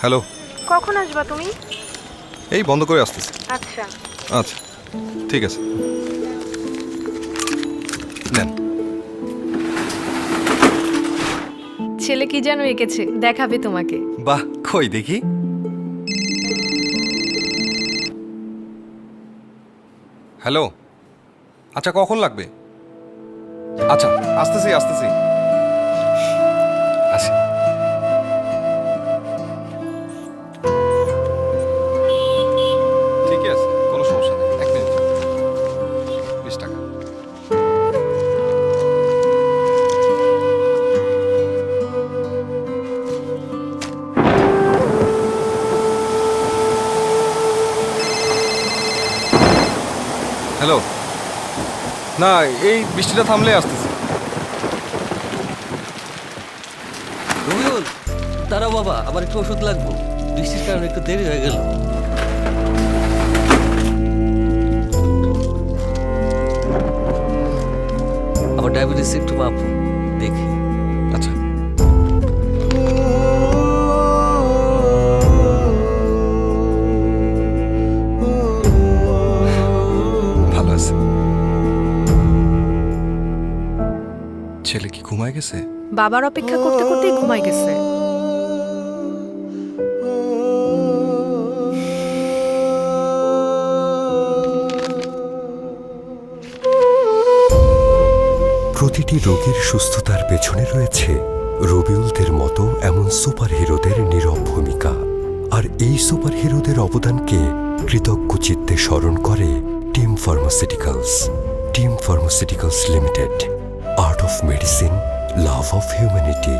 Hello. কখন আসবা তুমি? এই বন্ধ করে আসতেছি। আচ্ছা। আচ্ছা ঠিক আছে, নেন। ছেলে কি যেন এঁকেছে, দেখাবে তোমাকে। বাহ, কই দেখি। হ্যালো, আচ্ছা কখন লাগবে? আচ্ছা আসতেছি আসতেছি। আচ্ছা ঠিকই আছে, কোনো সমস্যা নেই। 1 মিনিট, 20 টাকা। হ্যালো, না এই বৃষ্টিটা থামলে আসতেছি। রবিউল, দাঁড়াও বাবা, আমার একটু ওষুধ লাগবে। বৃষ্টির কারণে একটু দেরি হয়ে গেল। আমার ডায়াবেটিস একটু মাপো দেখি। আচ্ছা ভালো আছে। ছেলে কি ঘুমায় গেছে? বাবার অপেক্ষা করতে করতে ঘুমাই গেছে। প্রতিটি রোগীর সুস্থতার পেছনে রয়েছে রবিউলদের মতো এমন সুপারহিরোদের নীরব ভূমিকা। আর এই সুপারহিরোদের অবদানকে কৃতজ্ঞ চিত্তে স্মরণ করে team pharmaceuticals. Team pharmaceuticals limited, art of medicine, love of humanity.